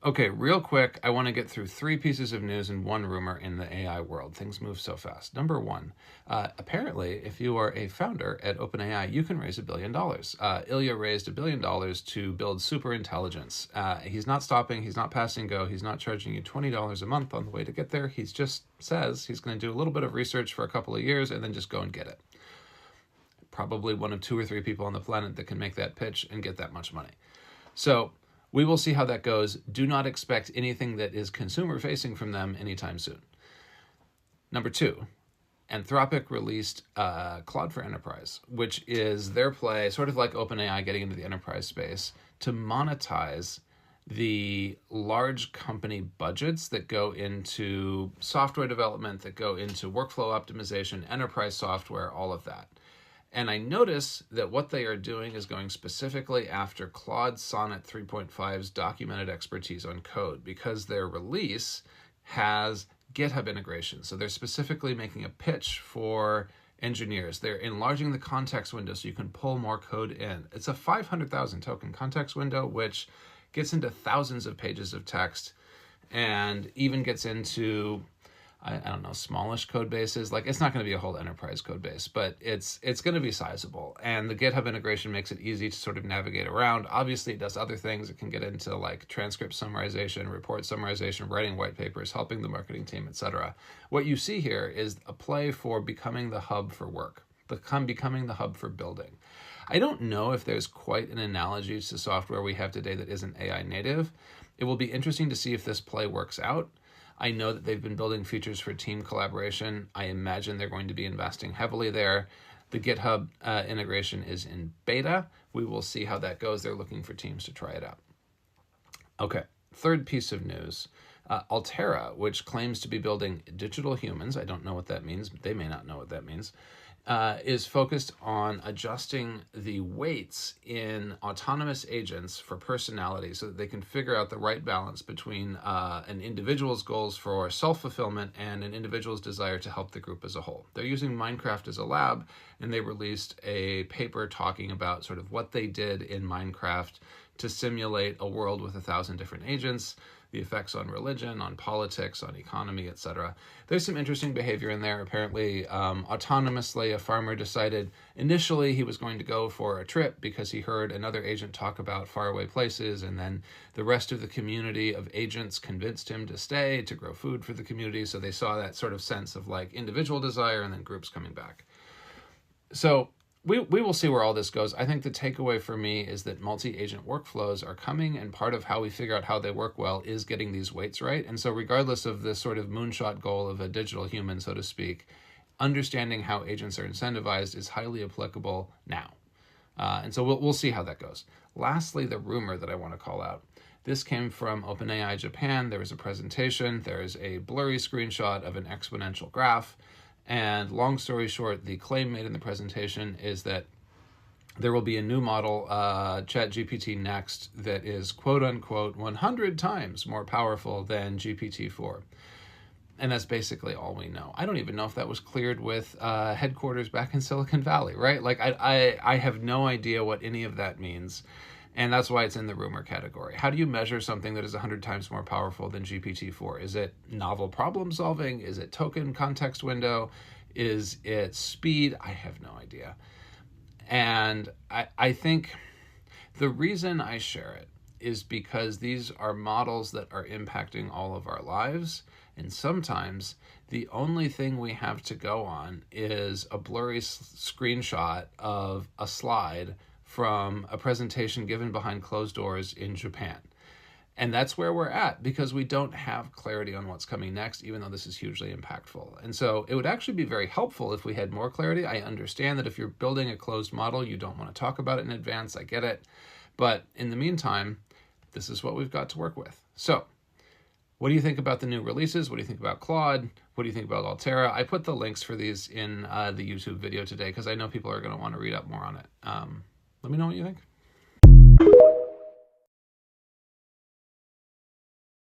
Okay, real quick, I want to get through 3 pieces of news and 1 rumor in the AI world. Things move so fast. Number 1, apparently, if you are a founder at OpenAI, you can raise $1 billion. Ilya raised $1 billion to build super intelligence. He's not stopping, he's not passing go, he's not charging you $20 a month on the way to get there. He just says he's going to do a little bit of research for a couple of years and then just go and get it. Probably one of 2 or 3 people on the planet that can make that pitch and get that much money. So we will see how that goes. Do not expect anything that is consumer-facing from them anytime soon. Number 2, Anthropic released Claude for Enterprise, which is their play, sort of like OpenAI getting into the enterprise space, to monetize the large company budgets that go into software development, that go into workflow optimization, enterprise software, all of that. And I notice that what they are doing is going specifically after Claude Sonnet 3.5's documented expertise on code, because their release has GitHub integration. So they're specifically making a pitch for engineers. They're enlarging the context window so you can pull more code in. It's a 500,000 token context window, which gets into thousands of pages of text and even gets into, I don't know, smallish code bases. Like, it's not going to be a whole enterprise code base, but it's going to be sizable. And the GitHub integration makes it easy to sort of navigate around. Obviously, it does other things. It can get into like transcript summarization, report summarization, writing white papers, helping the marketing team, etc. What you see here is a play for becoming the hub for work, becoming the hub for building. I don't know if there's quite an analogy to software we have today that isn't AI native. It will be interesting to see if this play works out. I know that they've been building features for team collaboration. I imagine they're going to be investing heavily there. The GitHub integration is in beta. We will see how that goes. They're looking for teams to try it out. Okay, 3rd piece of news. Altera, which claims to be building digital humans, I don't know what that means, but they may not know what that means, is focused on adjusting the weights in autonomous agents for personality so that they can figure out the right balance between an individual's goals for self-fulfillment and an individual's desire to help the group as a whole. They're using Minecraft as a lab, and they released a paper talking about sort of what they did in Minecraft to simulate a world with 1,000 different agents, the effects on religion, on politics, on economy, etc. There's some interesting behavior in there. Apparently, autonomously, a farmer decided initially he was going to go for a trip because he heard another agent talk about faraway places, and then the rest of the community of agents convinced him to stay to grow food for the community. So they saw that sort of sense of like individual desire and then groups coming back. So we will see where all this goes. I think the takeaway for me is that multi-agent workflows are coming, and part of how we figure out how they work well is getting these weights right. And so regardless of this sort of moonshot goal of a digital human, so to speak, understanding how agents are incentivized is highly applicable now. And so we'll see how that goes. Lastly, the rumor that I want to call out. This came from OpenAI Japan. There was a presentation. There's a blurry screenshot of an exponential graph. And long story short, the claim made in the presentation is that there will be a new model, ChatGPT Next, that is quote unquote 100 times more powerful than GPT-4. And that's basically all we know. I don't even know if that was cleared with headquarters back in Silicon Valley, right? Like I have no idea what any of that means. And that's why it's in the rumor category. How do you measure something that is 100 times more powerful than GPT-4? Is it novel problem solving? Is it token context window? Is it speed? I have no idea. And I think the reason I share it is because these are models that are impacting all of our lives. And sometimes the only thing we have to go on is a blurry screenshot of a slide from a presentation given behind closed doors in Japan. And that's where we're at, because we don't have clarity on what's coming next, even though this is hugely impactful. And so it would actually be very helpful if we had more clarity. I understand that if you're building a closed model, you don't want to talk about it in advance. I get it. But in the meantime, this is what we've got to work with. So what do you think about the new releases? What do you think about Claude? What do you think about Altera? I put the links for these in the YouTube video today because I know people are going to want to read up more on it. Let me know what you think.